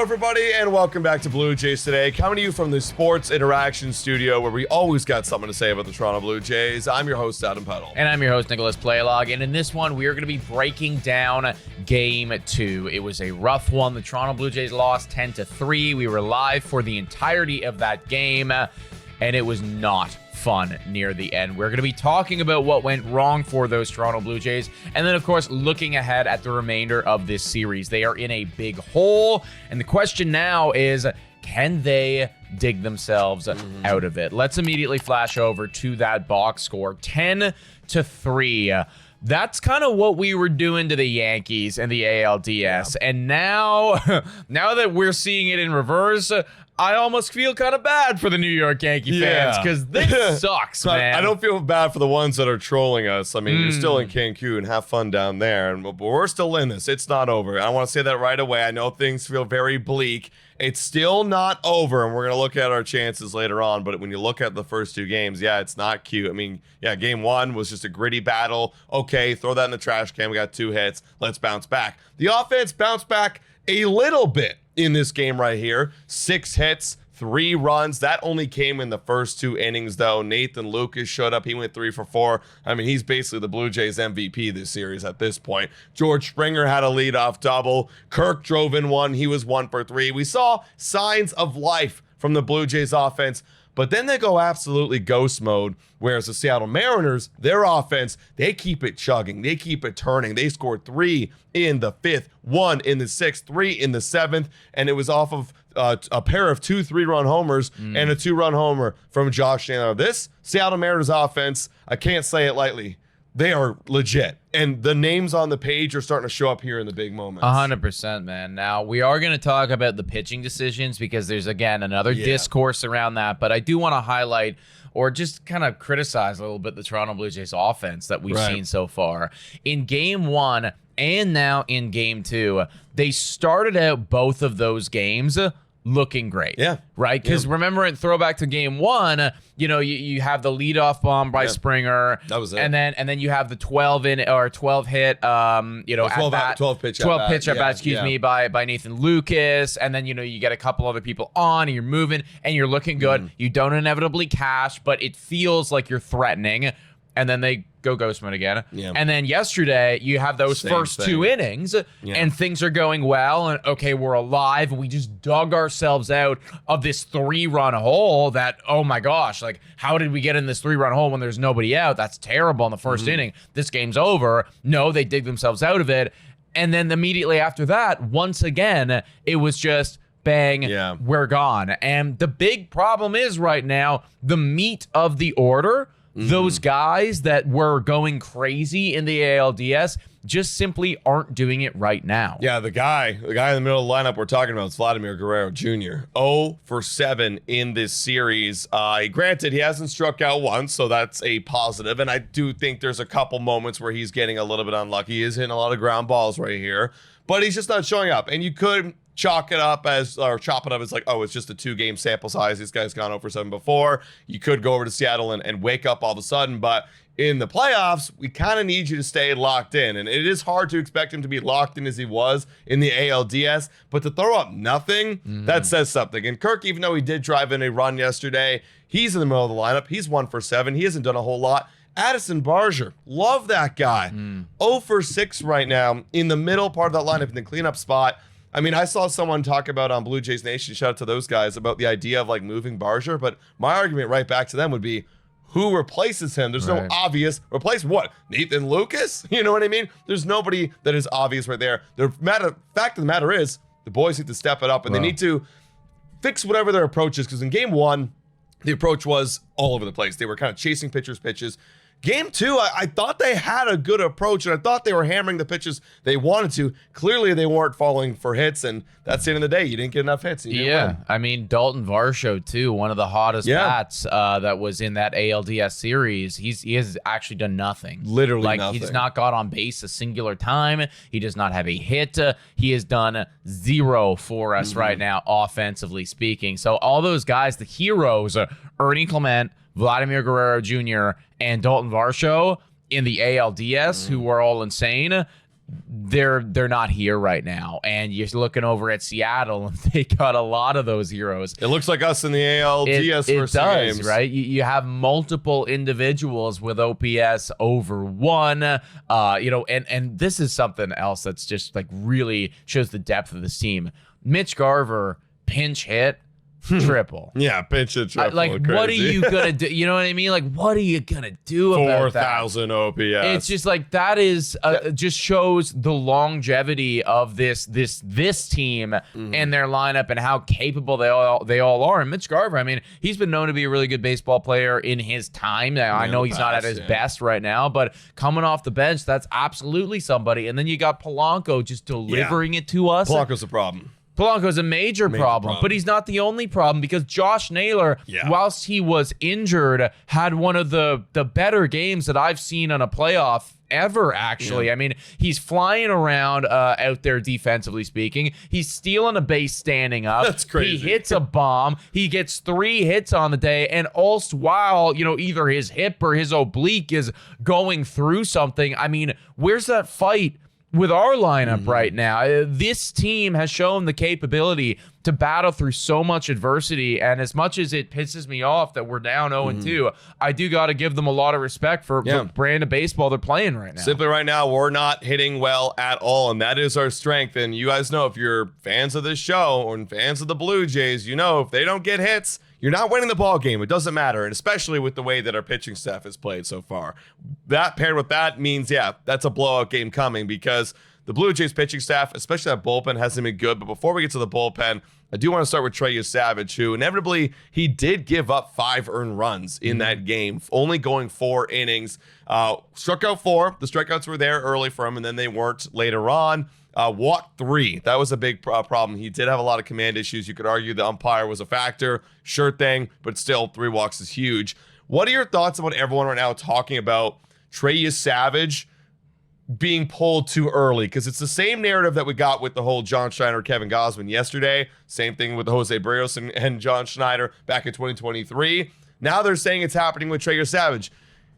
everybody, and welcome back to Blue Jays Today, coming to you from the Sports Interaction Studio, where we always got something to say about the Toronto Blue Jays. I'm your host, Adam Peddle. And I'm your host, Nicholas Playlog. And in this one, we are going to be breaking down Game 2. It was a rough one. The Toronto Blue Jays lost 10-3. We were live for the entirety of that game, and it was not fun near the end. We're going to be talking about what went wrong for those Toronto Blue Jays, and then, of course, looking ahead at the remainder of this series. They are in a big hole, and the question now is, can they dig themselves out of it? Let's immediately flash over to that box score, 10-3. That's kind of what we were doing to the Yankees and the ALDS, and now that we're seeing it in reverse, I almost feel kind of bad for the New York Yankee fans because this sucks, man. I don't feel bad for the ones that are trolling us. I mean, you're still in Cancun. Have fun down there. But we're still in this. It's not over. I want to say that right away. I know things feel very bleak. It's still not over, and we're going to look at our chances later on. But when you look at the first two games, yeah, it's not cute. I mean, yeah, game one was just a gritty battle. Okay, throw that in the trash can. We got 2 hits. Let's bounce back. The offense bounced back a little bit in this game right here. 6 hits, 3 runs. That only came in the first 2 innings, though. Nathan Lucas showed up. He went 3 for 4. I mean, he's basically the Blue Jays MVP this series at this point. George Springer had a leadoff double. Kirk drove in 1. He was 1 for 3. We saw signs of life from the Blue Jays offense, but then they go absolutely ghost mode, whereas the Seattle Mariners, their offense, they keep it chugging. They keep it turning. They scored 3 in the 5th, 1 in the 6th, 3 in the 7th, and it was off of a pair of 2 3-run homers and a 2-run homer from Josh Schneider. This Seattle Mariners offense, I can't say it lightly, they are legit. And the names on the page are starting to show up here in the big moments. 100%, man. Now, we are going to talk about the pitching decisions because there's, again, another discourse around that. But I do want to highlight or just kind of criticize a little bit the Toronto Blue Jays offense that we've seen so far. In Game 1 and now in Game 2, they started out both of those games looking great. Yeah. Right? Because remember, in throwback to Game 1, you have the leadoff bomb by Springer. That was it. And then you have the 12 hit, 12 pitch at bat, by Nathan Lucas. And then, you get a couple other people on and you're moving and you're looking good. You don't inevitably cash, but it feels like you're threatening. And then they go ghost mode again. Yeah. And then yesterday, you have those first 2 innings, and things are going well, and okay, we're alive, and we just dug ourselves out of this 3-run hole that, oh my gosh, like, how did we get in this 3-run hole when there's nobody out? That's terrible in the first inning. This game's over. No, they dig themselves out of it. And then immediately after that, once again, it was just bang, we're gone. And the big problem is right now, the meat of the order, those guys that were going crazy in the ALDS just simply aren't doing it right now. Yeah, the guy in the middle of the lineup we're talking about is Vladimir Guerrero Jr. 0 for 7 in this series. Granted, he hasn't struck out once, so that's a positive. And I do think there's a couple moments where he's getting a little bit unlucky. He is hitting a lot of ground balls right here, but he's just not showing up. And you could chop it up as like, oh, it's just a 2-game sample size. This guy's gone 0 for 7 before. You could go over to Seattle and wake up all of a sudden, but in the playoffs, we kind of need you to stay locked in. And it is hard to expect him to be locked in as he was in the ALDS, but to throw up nothing, that says something. And Kirk, even though he did drive in a run yesterday, he's in the middle of the lineup. He's 1 for 7. He hasn't done a whole lot. Addison Barger, love that guy. 0 for 6 right now in the middle part of that lineup in the cleanup spot. I mean, I saw someone talk about on Blue Jays Nation, shout out to those guys, about the idea of like moving Barger, but my argument right back to them would be, who replaces him? There's no obvious replacement. What? Nathan Lucas? You know what I mean? There's nobody that is obvious right there. The fact of the matter is, the boys need to step it up, and they need to fix whatever their approach is, because in Game 1, the approach was all over the place. They were kind of chasing pitches. Game 2, I thought they had a good approach, and I thought they were hammering the pitches they wanted to. Clearly, they weren't falling for hits, and that's the end of the day. You didn't get enough hits. I mean, Dalton Varsho, too, one of the hottest bats that was in that ALDS series. He has actually done nothing. Literally nothing. He does not got on base a singular time. He does not have a hit. He has done 0 for us right now, offensively speaking. So all those guys, the heroes, Ernie Clement, Vladimir Guerrero Jr., and Dalton Varsho in the ALDS, who were all insane, they're not here right now. And you're looking over at Seattle, and they got a lot of those heroes. It looks like us in the ALCS it first does, games. right? You have multiple individuals with OPS over 1, and this is something else that's just like really shows the depth of this team. Mitch Garver, pinch hit, triple. Yeah, pinch hit triple. Like, crazy. what are you gonna do? You know what I mean? Like, what are you gonna do about that? 4,000 OPS. It's just like that is just shows the longevity of this team and their lineup and how capable they all are. And Mitch Garver, I mean, he's been known to be a really good baseball player in his time. I know he's not at his best right now, but coming off the bench, that's absolutely somebody. And then you got Polanco just delivering it to us. Polanco's a problem. Polanco's a major problem, but he's not the only problem because Josh Naylor, whilst he was injured, had one of the better games that I've seen on a playoff ever, actually. I mean, he's flying around out there defensively speaking. He's stealing a base standing up. That's crazy. He hits a bomb. He gets 3 hits on the day, and also while, either his hip or his oblique is going through something. I mean, where's that fight with our lineup right now? This team has shown the capability to battle through so much adversity, and as much as it pisses me off that we're down 0-2, I do got to give them a lot of respect for the brand of baseball they're playing right now. Simply right now, we're not hitting well at all, and that is our strength. And you guys know, if you're fans of this show or fans of the Blue Jays, if they don't get hits, you're not winning the ball game. It doesn't matter, and especially with the way that our pitching staff has played so far. That paired with that means, that's a blowout game coming because the Blue Jays pitching staff, especially that bullpen, hasn't been good. But before we get to the bullpen, I do want to start with Trey Savage, who inevitably he did give up 5 earned runs in that game, only going 4 innings. Struck out 4. The strikeouts were there early for him, and then they weren't later on. Walked 3. That was a big problem. He did have a lot of command issues. You could argue the umpire was a factor. Sure thing, but still 3 walks is huge. What are your thoughts about everyone right now talking about Trey Savage being pulled too early? Because it's the same narrative that we got with the whole John Schneider, Kevin Gausman yesterday. Same thing with the Jose Barrios and John Schneider back in 2023. Now they're saying it's happening with Trey Savage.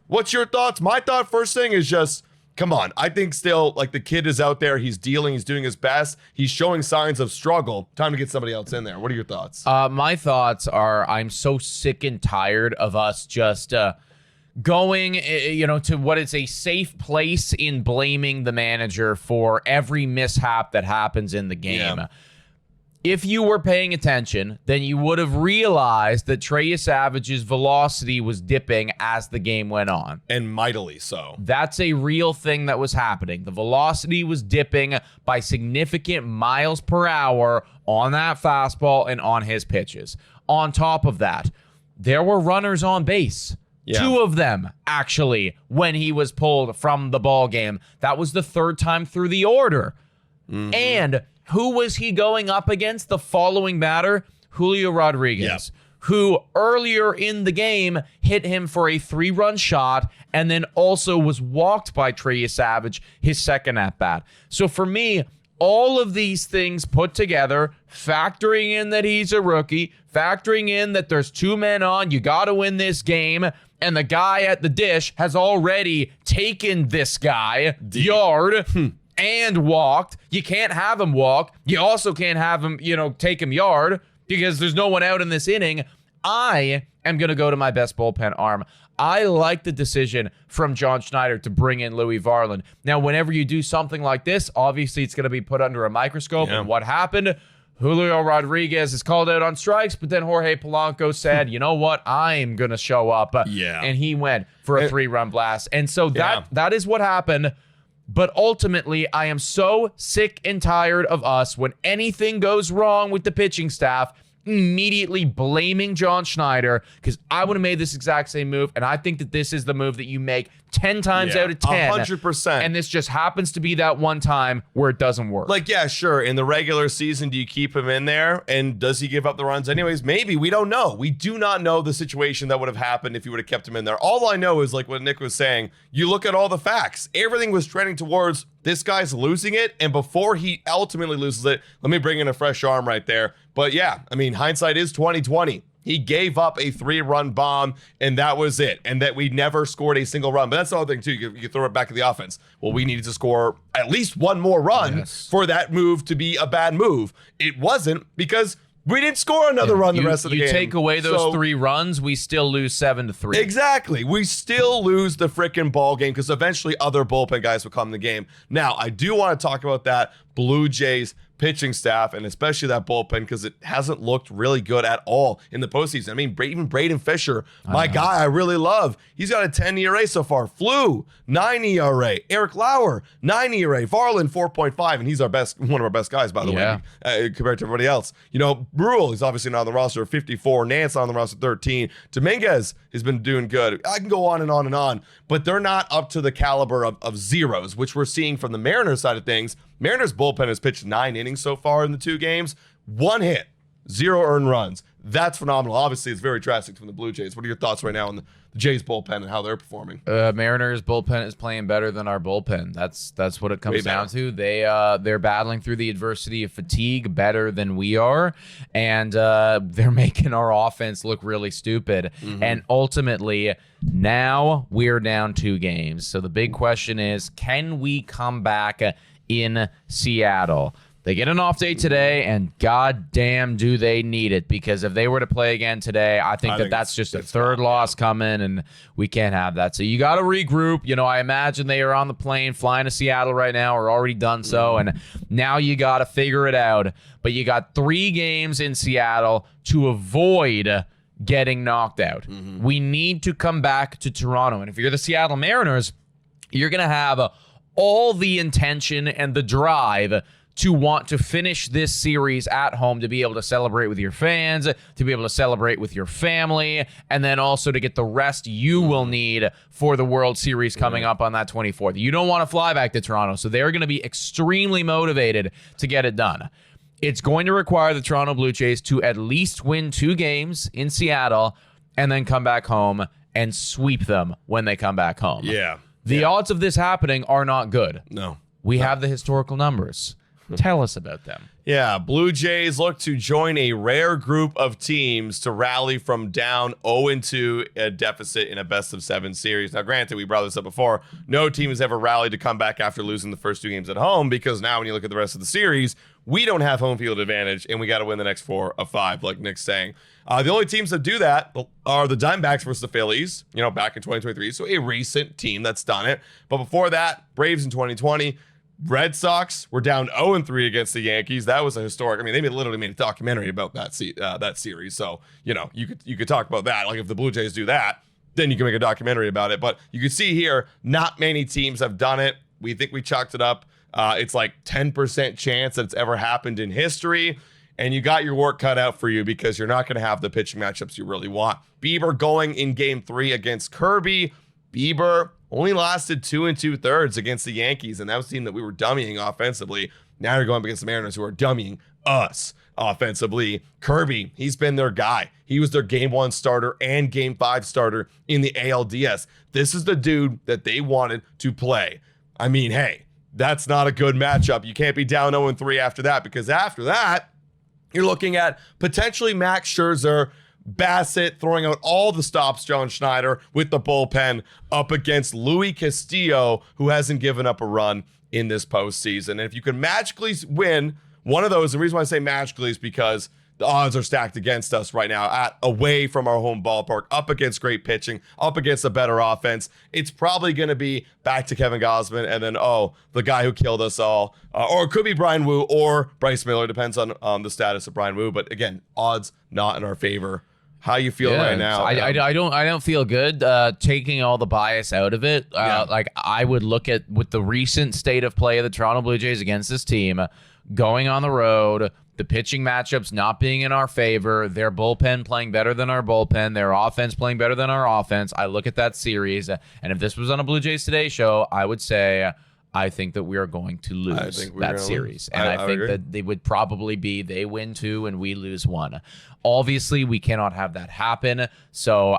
What's your thoughts? My thought first thing is just, come on. I think still, like, the kid is out there. He's dealing. He's doing his best. He's showing signs of struggle. Time to get somebody else in there. What are your thoughts? My thoughts are I'm so sick and tired of us just going, to what is a safe place in blaming the manager for every mishap that happens in the game. Yeah. If you were paying attention, then you would have realized that Trey Savage's velocity was dipping as the game went on. And mightily so. That's a real thing that was happening. The velocity was dipping by significant miles per hour on that fastball and on his pitches. On top of that, there were runners on base. Yeah. 2 of them, actually, when he was pulled from the ball game. That was the 3rd time through the order. And who was he going up against the following batter? Julio Rodriguez, who earlier in the game hit him for a 3-run shot and then also was walked by Trey Savage his second at-bat. So for me, all of these things put together, factoring in that he's a rookie, factoring in that there's 2 men on, you got to win this game, and the guy at the dish has already taken this guy yard and walked. You can't have him walk. You also can't have him, take him yard because there's no one out in this inning. I am going to go to my best bullpen arm. I like the decision from John Schneider to bring in Louis Varland. Now, whenever you do something like this, obviously it's going to be put under a microscope. And what happened? Julio Rodriguez is called out on strikes, but then Jorge Polanco said, you know what? I'm going to show up. And he went for a 3-run blast. And so that is what happened. But ultimately, I am so sick and tired of us when anything goes wrong with the pitching staff, immediately blaming John Schneider, because I would have made this exact same move, and I think that this is the move that you make 10 times out of 10. 100%. And this just happens to be that one time where it doesn't work. Like, yeah, sure. In the regular season, do you keep him in there? And does he give up the runs anyways? Maybe. We don't know. We do not know the situation that would have happened if you would have kept him in there. All I know is, like what Nick was saying, you look at all the facts. Everything was trending towards this guy's losing it. And before he ultimately loses it, let me bring in a fresh arm right there. But yeah, I mean, hindsight is 20/20. He gave up a 3-run bomb, and that was it. And that we never scored a single run. But that's the other thing, too. You throw it back to the offense. Well, we needed to score at least one more run for that move to be a bad move. It wasn't, because we didn't score another run the rest of the game. You take away those 3 runs, we still lose 7-3. Exactly. We still lose the freaking ball game because eventually other bullpen guys will come in the game. Now, I do want to talk about that Blue Jays pitching staff, and especially that bullpen, because it hasn't looked really good at all in the postseason. I mean, even Braden Fisher, my guy I really love, he's got a 10 ERA so far. Flew, 9 ERA. Eric Lauer, 9 ERA. Varland, 4.5, and he's one of our best guys, by the way, compared to everybody else. You know, Brule is obviously not on the roster, 54. Nance on the roster, 13. Dominguez has been doing good. I can go on and on and on, but they're not up to the caliber of zeros, which we're seeing from the Mariners side of things. Mariners bullpen has pitched 9 innings so far in the 2 games, 1 hit, 0 earned runs. That's phenomenal. Obviously, it's very drastic from the Blue Jays. What are your thoughts right now on the Jays bullpen and how they're performing? Mariners bullpen is playing better than our bullpen. That's what it comes down to. They're battling through the adversity of fatigue better than we are, and they're making our offense look really stupid. And ultimately, now we're down 2 games. So the big question is, can we come back in Seattle? They get an off day today, and goddamn do they need it, because if they were to play again today, I think that's just a 3rd loss coming, and we can't have that. So you got to regroup. You know, I imagine they are on the plane flying to Seattle right now, or already done so, and now you got to figure it out. But you got 3 games in Seattle to avoid getting knocked out. We need to come back to Toronto, and if you're the Seattle Mariners, you're going to have all the intention and the drive to want to finish this series at home, to be able to celebrate with your fans, to be able to celebrate with your family, and then also to get the rest you will need for the World Series coming up on that 24th. You don't want to fly back to Toronto, so they're going to be extremely motivated to get it done. It's going to require the Toronto Blue Jays to at least win 2 games in Seattle and then come back home and sweep them when they come back home. The odds of this happening are not good. We have the historical numbers. Tell us about them. Blue Jays look to join a rare group of teams to rally from down 0-2 a deficit in a best-of-7 series. Now, granted, we brought this up before. No team has ever rallied to come back after losing the first 2 games at home, because now when you look at the rest of the series, we don't have home field advantage, and we got to win the next 4 of 5, like Nick's saying. The only teams that do that are the Diamondbacks versus the Phillies, back in 2023. So a recent team that's done it. But before that, Braves in 2020. Red Sox were down 0-3 against the Yankees. That was a historic. I mean, they literally made a documentary about that series. So, you could talk about that. Like, if the Blue Jays do that, then you can make a documentary about it. But you can see here, not many teams have done it. We think we chalked it up. It's like 10% chance that it's ever happened in history. And you got your work cut out for you, because you're not going to have the pitching matchups you really want. Bieber going in Game 3 against Kirby. Bieber only lasted 2 2/3 against the Yankees, and that was a team that we were dummying offensively. Now you're going up against the Mariners, who are dummying us offensively. Kirby, he's been their guy. He was their Game 1 starter and Game 5 starter in the ALDS. This is the dude that they wanted to play. I mean, hey, that's not a good matchup. You can't be down 0-3 after that, because after that, you're looking at potentially Max Scherzer, Bassett throwing out all the stops, John Schneider with the bullpen, up against Louis Castillo, who hasn't given up a run in this postseason. And if you can magically win one of those, the reason why I say magically is because the odds are stacked against us right now, away from our home ballpark, up against great pitching, up against a better offense. It's probably going to be back to Kevin Gausman, and then, the guy who killed us all. Or it could be Brian Wu or Bryce Miller, depends on the status of Brian Wu. But again, odds not in our favor. How you feel right now? I don't feel good taking all the bias out of it. Like, I would look at, with the recent state of play of the Toronto Blue Jays against this team, going on the road, the pitching matchups not being in our favor, their bullpen playing better than our bullpen, their offense playing better than our offense. I look at that series, and if this was on a Blue Jays Today show, I would say, I think that we are going to lose that series. And I think that they would probably be, they win 2 and we lose 1. Obviously, we cannot have that happen. So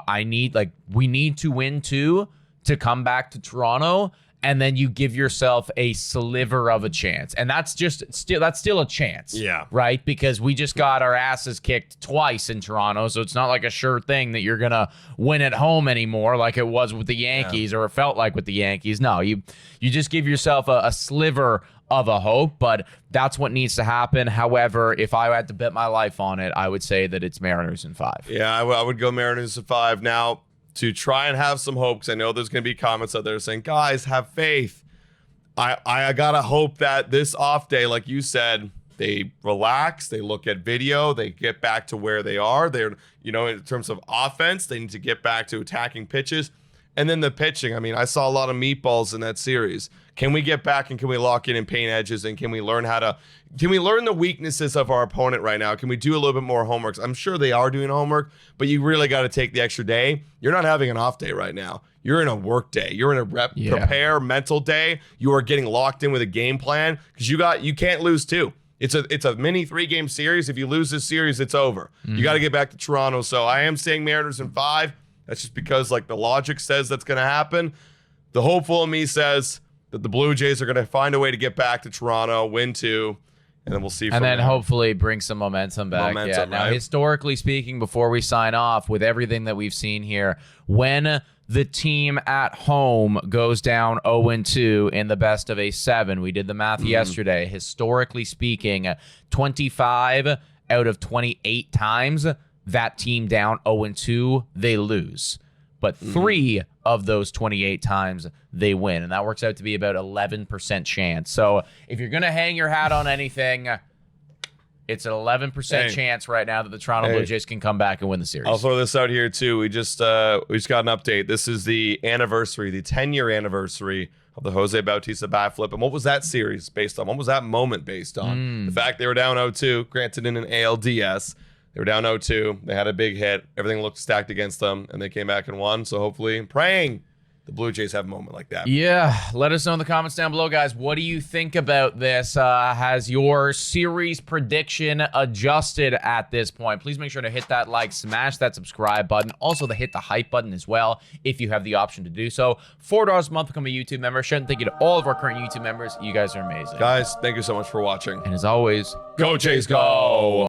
we need to win 2 to come back to Toronto and then you give yourself a sliver of a chance. And that's still a chance. Yeah. Right? Because we just got our asses kicked twice in Toronto, so it's not like a sure thing that you're going to win at home anymore like it was with the Yankees or it felt like with the Yankees. No, you just give yourself a sliver of a hope, but that's what needs to happen. However, if I had to bet my life on it, I would say that it's Mariners in 5. Yeah, I would go Mariners in 5. Now, to try and have some hope, because I know there's going to be comments out there saying, guys, have faith. I got to hope that this off day, like you said, they relax, they look at video, they get back to where they are. They're, in terms of offense, they need to get back to attacking pitches. And then the pitching, I mean, I saw a lot of meatballs in that series. Can we get back and can we lock in and paint edges, and can we learn the weaknesses of our opponent right now? Can we do a little bit more homework? I'm sure they are doing homework, but you really got to take the extra day. You're not having an off day right now. You're in a work day. You're in a prepare mental day. You are getting locked in with a game plan because you can't lose 2. It's a mini 3-game series. If you lose this series, it's over. You got to get back to Toronto. So I am saying Mariners in 5. That's just because the logic says that's going to happen. The hopeful in me says that the Blue Jays are going to find a way to get back to Toronto, win 2, and then we'll see. And then hopefully bring some momentum back. Now, historically speaking, before we sign off, with everything that we've seen here, when the team at home goes down 0-2 in the best of a 7, we did the math yesterday. Historically speaking, 25 out of 28 times that team down 0-2, they lose. But 3 of those 28 times they win. And that works out to be about 11% chance. So if you're going to hang your hat on anything, it's an 11% chance right now that the Toronto Blue Jays can come back and win the series. I'll throw this out here too. We just got an update. This is the anniversary, the 10-year anniversary of the Jose Bautista bat flip. And what was that series based on? What was that moment based on? The fact they were down 0-2, granted in an ALDS. They were down 0-2. They had a big hit. Everything looked stacked against them, and they came back and won. So hopefully, praying the Blue Jays have a moment like that. Yeah. Let us know in the comments down below, guys. What do you think about this? Has your series prediction adjusted at this point? Please make sure to hit that like, smash that subscribe button. Also, hit the hype button as well if you have the option to do so. $4 a month, become a YouTube member. Shouldn't thank you to all of our current YouTube members. You guys are amazing. Guys, thank you so much for watching. And as always, go Jays, go!